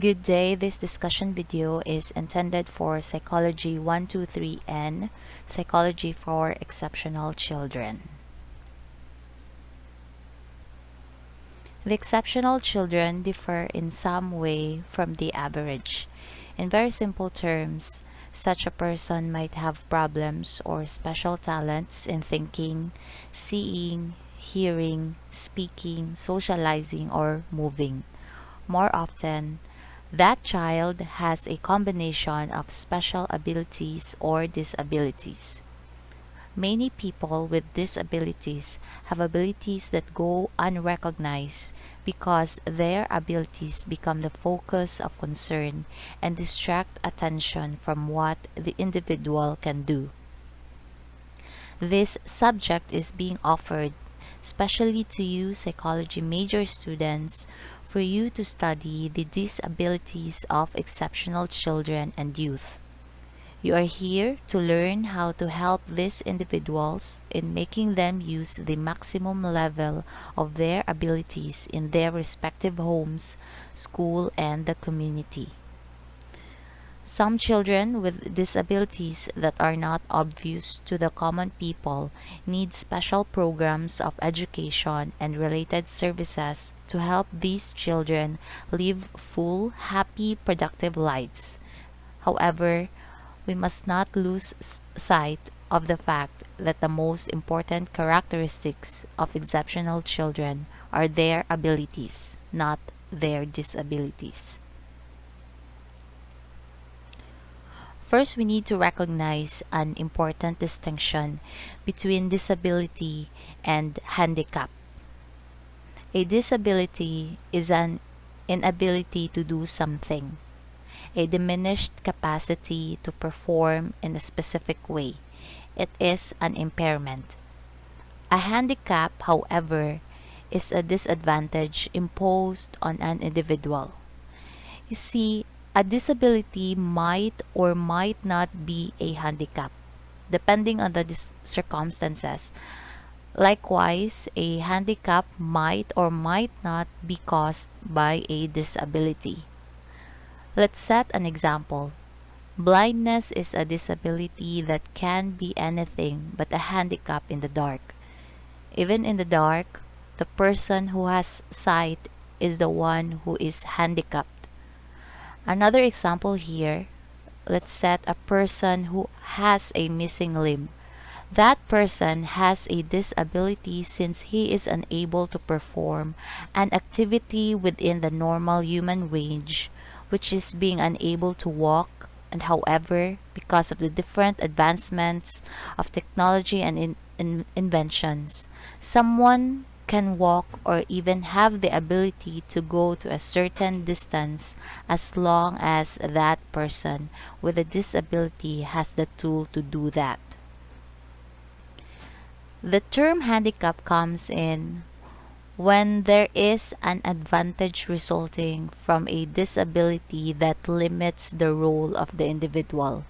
Good day. This discussion video is intended for Psychology 123N, Psychology for Exceptional Children. The exceptional children differ in some way from the average. In very simple terms, such a person might have problems or special talents in thinking, seeing, hearing, speaking, socializing, or moving. More often, that child has a combination of special abilities or disabilities. Many people with disabilities have abilities that go unrecognized because their abilities become the focus of concern and distract attention from what the individual can do. This subject is being offered especially to you psychology major students for you to study the disabilities of exceptional children and youth. You are here to learn how to help these individuals in making them use the maximum level of their abilities in their respective homes, school, and the community. Some children with disabilities that are not obvious to the common people need special programs of education and related services to help these children live full, happy, productive lives. However, we must not lose sight of the fact that the most important characteristics of exceptional children are their abilities, not their disabilities. First, we need to recognize an important distinction between disability and handicap. A disability is an inability to do something, a diminished capacity to perform in a specific way. It is an impairment. A handicap, however, is a disadvantage imposed on an individual. You see, a disability might or might not be a handicap, depending on the circumstances. Likewise, a handicap might or might not be caused by a disability. Let's set an example. Blindness is a disability that can be anything but a handicap in the dark. Even in the dark, the person who has sight is the one who is handicapped. Another example here, let's set a person who has a missing limb. That person has a disability since he is unable to perform an activity within the normal human range, which is being unable to walk, and however, because of the different advancements of technology and inventions, someone can walk or even have the ability to go to a certain distance as long as that person with a disability has the tool to do that. The term handicap comes in when there is an advantage resulting from a disability that limits the role of the individual.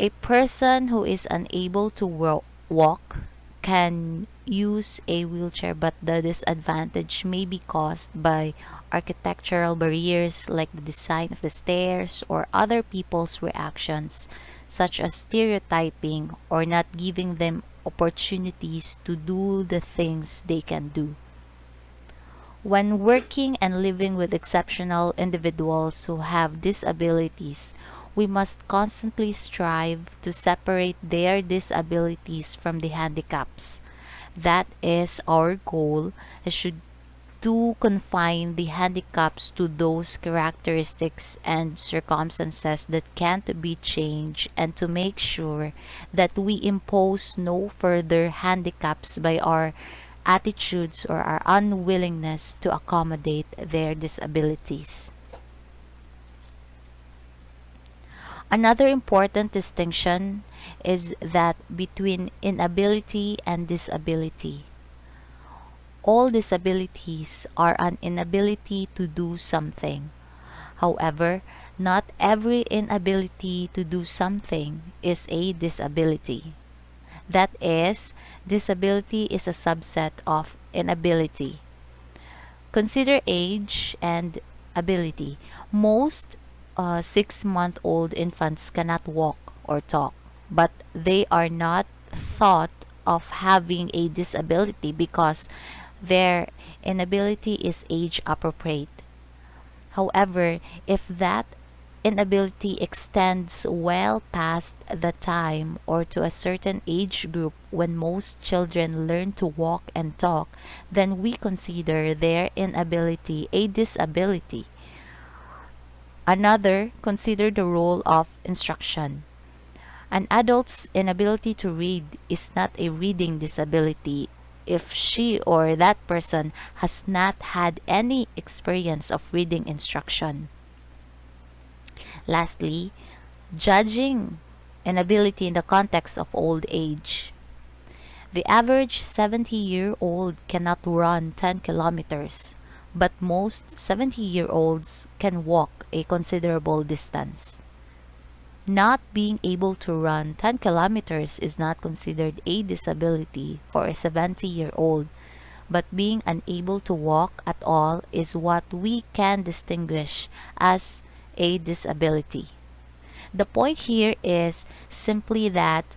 A person who is unable to walk can use a wheelchair, but the disadvantage may be caused by architectural barriers like the design of the stairs or other people's reactions, such as stereotyping or not giving them opportunities to do the things they can do. When working and living with exceptional individuals who have disabilities, we must constantly strive to separate their disabilities from the handicaps. That is our goal, should to confine the handicaps to those characteristics and circumstances that can't be changed, and to make sure that we impose no further handicaps by our attitudes or our unwillingness to accommodate their disabilities. Another important distinction is that between inability and disability. All disabilities are an inability to do something. However, not every inability to do something is a disability. That is, disability is a subset of inability. Consider age and ability. Most 6-month-old infants cannot walk or talk, but they are not thought of having a disability because their inability is age appropriate. However, if that inability extends well past the time or to a certain age group when most children learn to walk and talk, then we consider their inability a disability. Another, consider the role of instruction. An adult's inability to read is not a reading disability if she or that person has not had any experience of reading instruction. Lastly, judging inability in the context of old age. The average 70-year-old cannot run 10 kilometers, but most 70-year-olds can walk a considerable distance. Not being able to run 10 kilometers is not considered a disability for a 70-year-old, but being unable to walk at all is what we can distinguish as a disability. The point here is simply that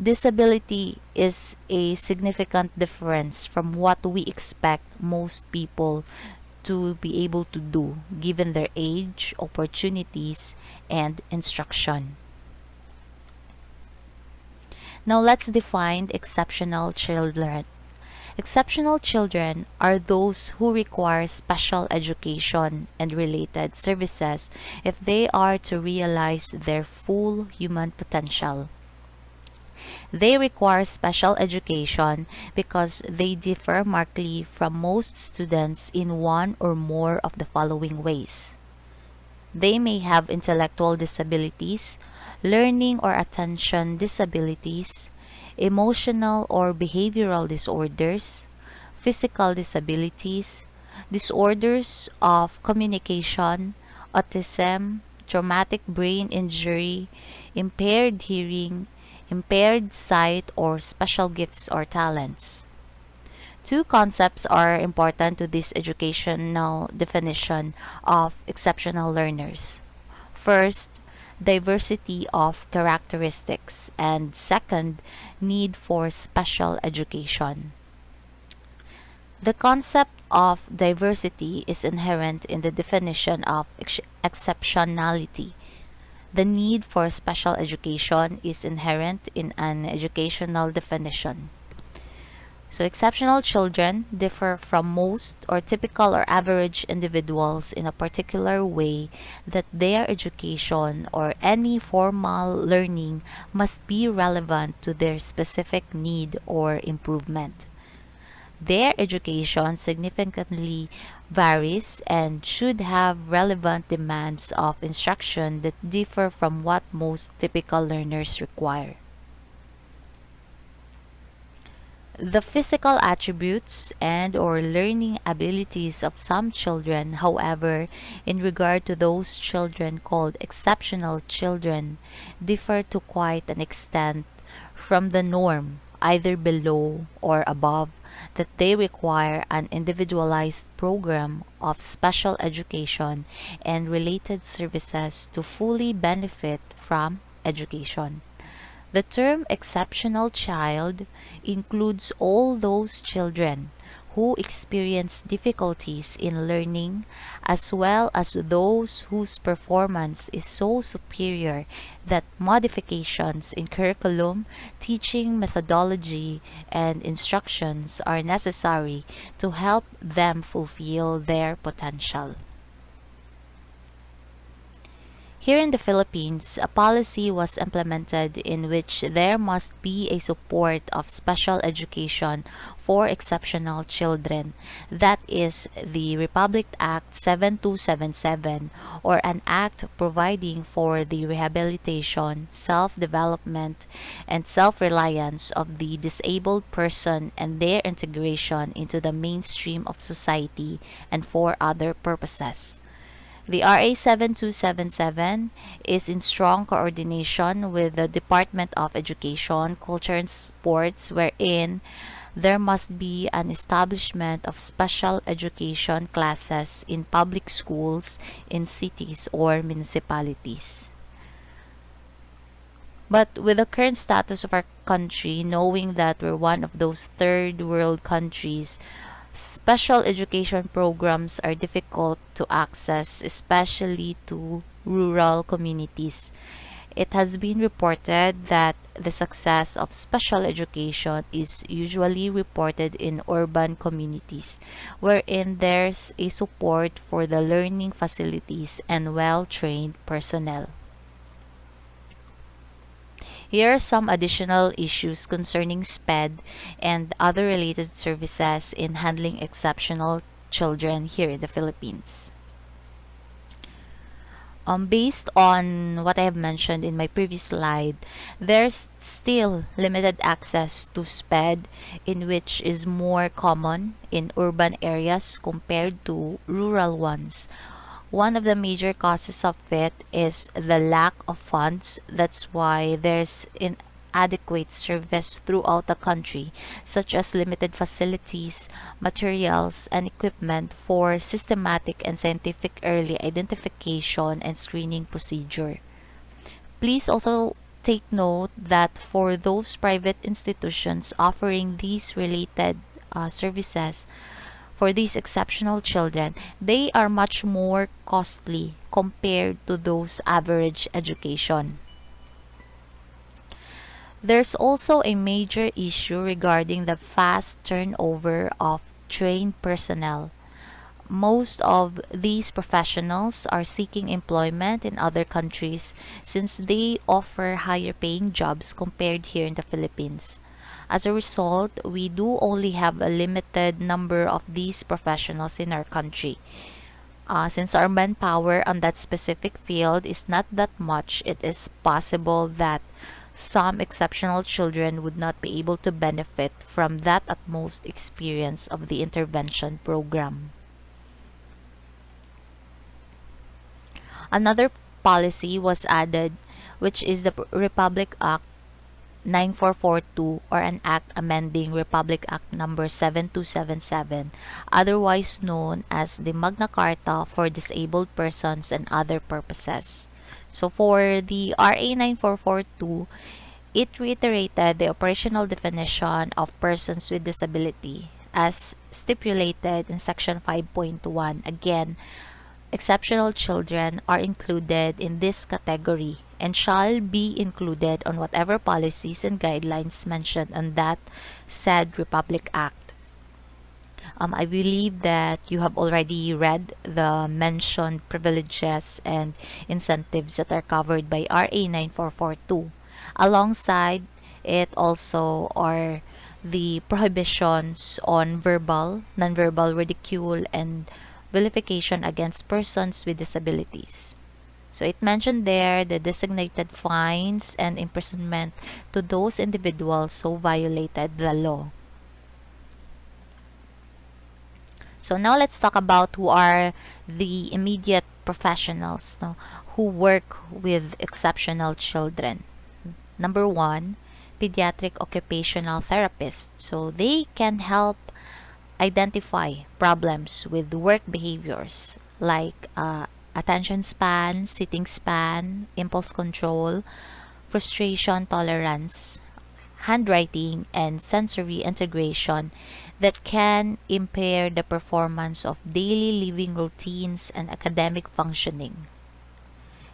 disability is a significant difference from what we expect most people to be able to do given their age, opportunities, and instruction. Now let's define exceptional children. Exceptional children are those who require special education and related services if they are to realize their full human potential. They require special education because they differ markedly from most students in one or more of the following ways. They may have intellectual disabilities, learning or attention disabilities, emotional or behavioral disorders, physical disabilities, disorders of communication, autism, traumatic brain injury, impaired hearing, impaired sight, or special gifts or talents. Two concepts are important to this educational definition of exceptional learners. First, diversity of characteristics, and second, need for special education. The concept of diversity is inherent in the definition of exceptionality. The need for special education is inherent in an educational definition. So, exceptional children differ from most or typical or average individuals in a particular way that their education or any formal learning must be relevant to their specific need or improvement. Their education significantly varies and should have relevant demands of instruction that differ from what most typical learners require. The physical attributes and or learning abilities of some children, however, in regard to those children called exceptional children, differ to quite an extent from the norm, either below or above, that they require an individualized program of special education and related services to fully benefit from education. The term exceptional child includes all those children who experience difficulties in learning, as well as those whose performance is so superior that modifications in curriculum, teaching methodology, and instructions are necessary to help them fulfill their potential. Here in the Philippines, a policy was implemented in which there must be a support of special education for exceptional children. That is the Republic Act 7277, or an act providing for the rehabilitation, self-development, and self-reliance of the disabled person and their integration into the mainstream of society and for other purposes. The RA 7277 is in strong coordination with the Department of Education, Culture and Sports, wherein There must be an establishment of special education classes in public schools in cities or municipalities. But with the current status of our country, knowing that we're one of those third world countries, special education programs are difficult to access, especially to rural communities. It has been reported that the success of special education is usually reported in urban communities, wherein there's a support for the learning facilities and well trained personnel. Here are some additional issues concerning SPED and other related services in handling exceptional children here in the Philippines. Based on what I have mentioned in my previous slide, there's still limited access to SPED, in which is more common in urban areas compared to rural ones. One of the major causes of it is the lack of funds. That's why there's inadequate service throughout the country, such as limited facilities, materials, and equipment for systematic and scientific early identification and screening procedure. Please also take note that for those private institutions offering these related services, for these exceptional children, they are much more costly compared to those average education. There's also a major issue regarding the fast turnover of trained personnel. Most of these professionals are seeking employment in other countries since they offer higher paying jobs compared here in the Philippines. As a result, we do only have a limited number of these professionals in our country. Since our manpower on that specific field is not that much, it is possible that some exceptional children would not be able to benefit from that utmost experience of the intervention program. Another policy was added, which is the Republic Act 9442, or an act amending Republic Act number 7277, otherwise known as the Magna Carta for Disabled Persons and Other Purposes. So for the RA 9442, it reiterated the operational definition of persons with disability as stipulated in section 5.1. Again, exceptional children are included in this category and shall be included on whatever policies and guidelines mentioned on that said Republic Act. I believe that you have already read the mentioned privileges and incentives that are covered by RA 9442. Alongside it also are the prohibitions on verbal, nonverbal ridicule, and vilification against persons with disabilities. So it mentioned there the designated fines and imprisonment to those individuals who violated the law. So now let's talk about who are the immediate professionals, no, who work with exceptional children. Number one, pediatric occupational therapists. So they can help identify problems with work behaviors like attention span, sitting span, impulse control, frustration tolerance, handwriting, and sensory integration that can impair the performance of daily living routines and academic functioning.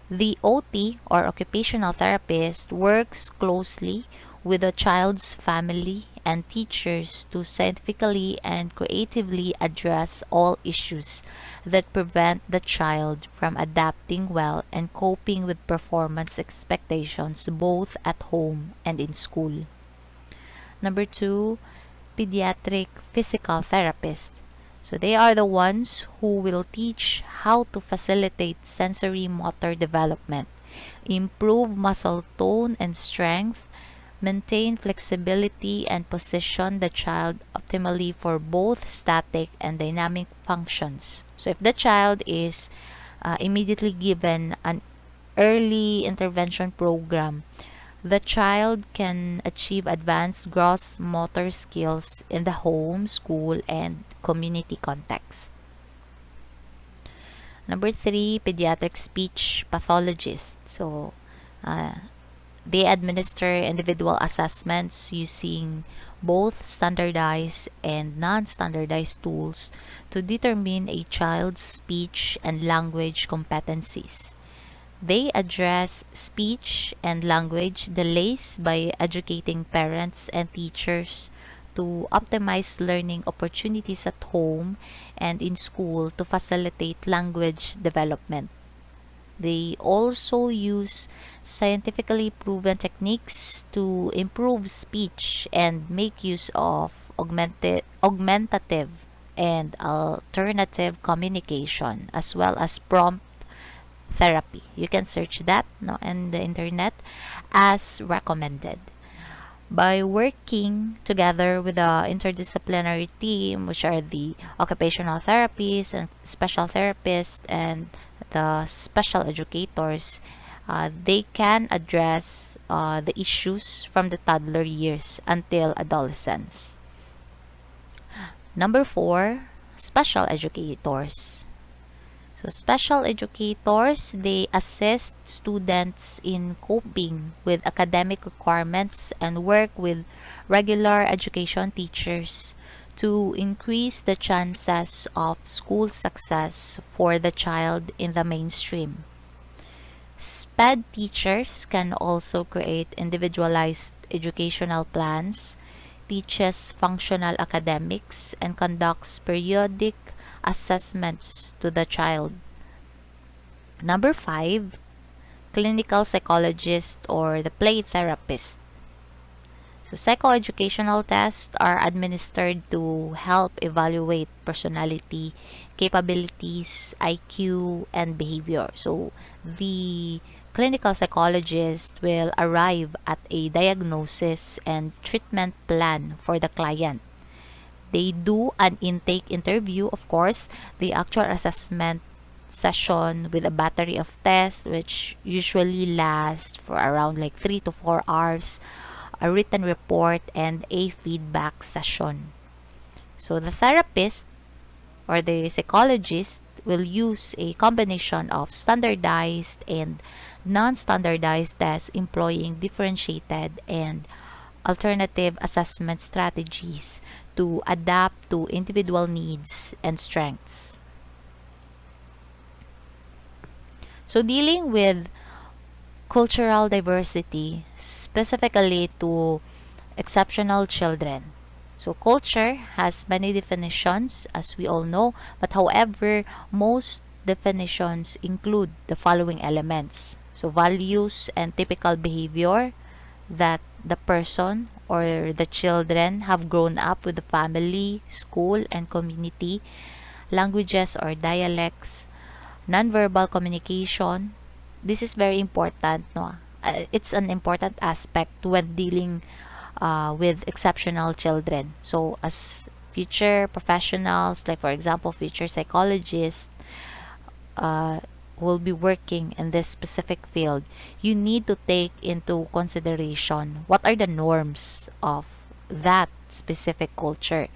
The OT, or occupational therapist, works closely with the child's family and teachers to scientifically and creatively address all issues that prevent the child from adapting well and coping with performance expectations both at home and in school. Number two, pediatric physical therapist. So they are the ones who will teach how to facilitate sensory motor development, improve muscle tone and strength, maintain flexibility, and position the child optimally for both static and dynamic functions. So if the child is immediately given an early intervention program, The child can achieve advanced gross motor skills in the home, school, and community context. Number three, pediatric speech pathologists. So, uh, they administer individual assessments using both standardized and non-standardized tools to determine a child's speech and language competencies. They address speech and language delays by educating parents and teachers to optimize learning opportunities at home and in school to facilitate language development. They also use scientifically proven techniques to improve speech and make use of augmentative and alternative communication, as well as prompt therapy. You can search that no, in the internet as recommended. By working together with the interdisciplinary team, which are the occupational therapists and special therapists and the special educators, they can address the issues from the toddler years until adolescence. Number four, special educators. So special educators, they assist students in coping with academic requirements and work with regular education teachers to increase the chances of school success for the child in the mainstream. SPED teachers can also create individualized educational plans, teaches functional academics, and conducts periodic assessments to the child. Number five, clinical psychologist or the play therapist. So psychoeducational tests are administered to help evaluate personality, capabilities, IQ, and behavior. So the clinical psychologist will arrive at a diagnosis and treatment plan for the client. They do an intake interview, of course, the actual assessment session with a battery of tests, which usually lasts for around like 3 to 4 hours, a written report, and a feedback session. So the therapist or the psychologist will use a combination of standardized and non-standardized tests employing differentiated and alternative assessment strategies to adapt to individual needs and strengths. So dealing with cultural diversity, specifically to exceptional children. So culture has many definitions, as we all know, but however, most definitions include the following elements. So values and typical behavior that the person or the children have grown up with the family, school, and community, languages or dialects, nonverbal communication. This is very important, no? It's an important aspect when dealing with exceptional children. So as future professionals, like for example future psychologists, uh, will be working in this specific field, you need to take into consideration what are the norms of that specific culture,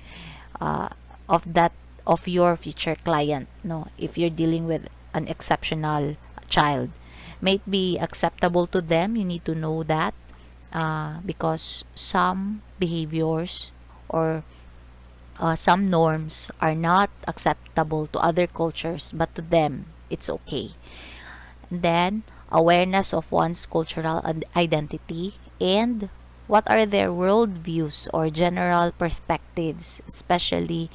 uh, of that of your future client. No, if you're dealing with an exceptional child, may it be acceptable to them. You need to know that, because some behaviors or some norms are not acceptable to other cultures, but to them it's okay. Then awareness of one's cultural identity and what are their worldviews or general perspectives, especially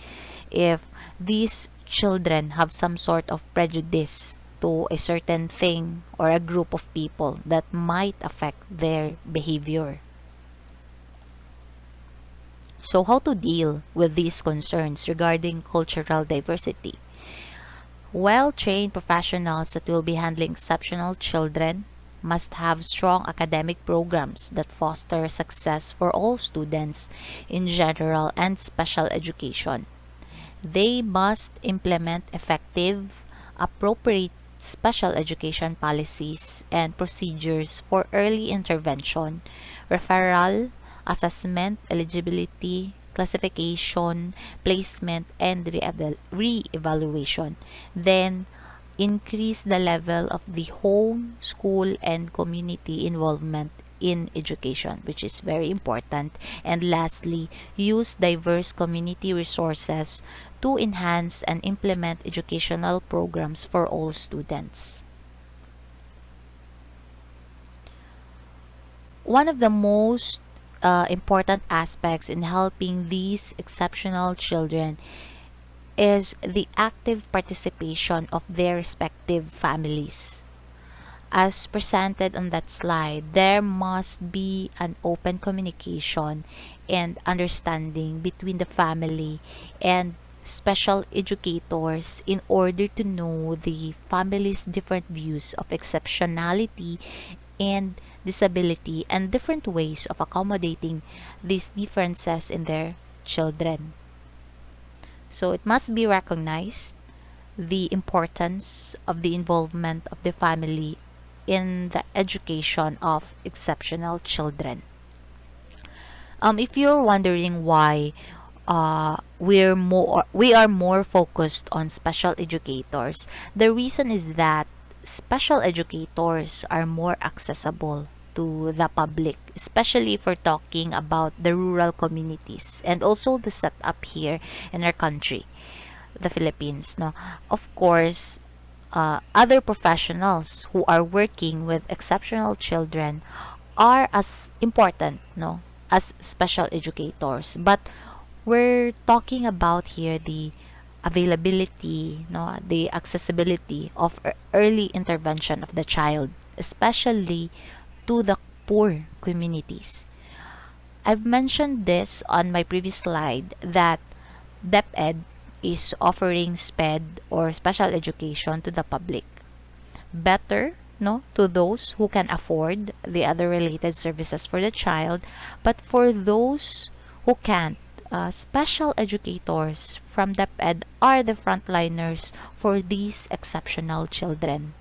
if these children have some sort of prejudice to a certain thing or a group of people that might affect their behavior. So, how to deal with these concerns regarding cultural diversity? Well trained professionals that will be handling exceptional children must have strong academic programs that foster success for all students in general and special education. They must implement effective, appropriate special education policies and procedures for early intervention, referral, assessment, eligibility, classification, placement, and re-evaluation. Then, increase the level of the home, school, and community involvement in education, which is very important. And lastly, use diverse community resources to enhance and implement educational programs for all students. One of the most important aspects in helping these exceptional children is the active participation of their respective families. As presented on that slide, there must be an open communication and understanding between the family and special educators in order to know the family's different views of exceptionality and disability and different ways of accommodating these differences in their children. So it must be recognized the importance of the involvement of the family in the education of exceptional children. If you're wondering why we are more focused on special educators, the reason is that special educators are more accessible to the public, especially if we're talking about the rural communities and also the setup here in our country, the Philippines. No, of course, other professionals who are working with exceptional children are as important, no, as special educators. But we're talking about here the availability, no, the accessibility of early intervention of the child, especially to the poor communities. I've mentioned this on my previous slide that DepEd is offering SPED or special education to the public. Better, no, to those who can afford the other related services for the child, but for those who can't, special educators from DepEd are the frontliners for these exceptional children.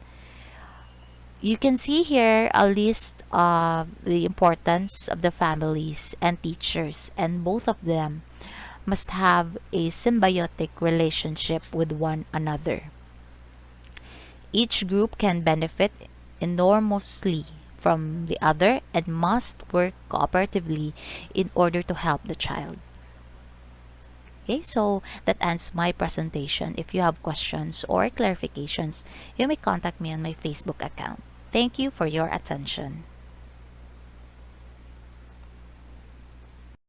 You can see here a list of the importance of the families and teachers, and both of them must have a symbiotic relationship with one another. Each group can benefit enormously from the other and must work cooperatively in order to help the child. Okay, so that ends my presentation. If you have questions or clarifications, you may contact me on my Facebook account. Thank you for your attention.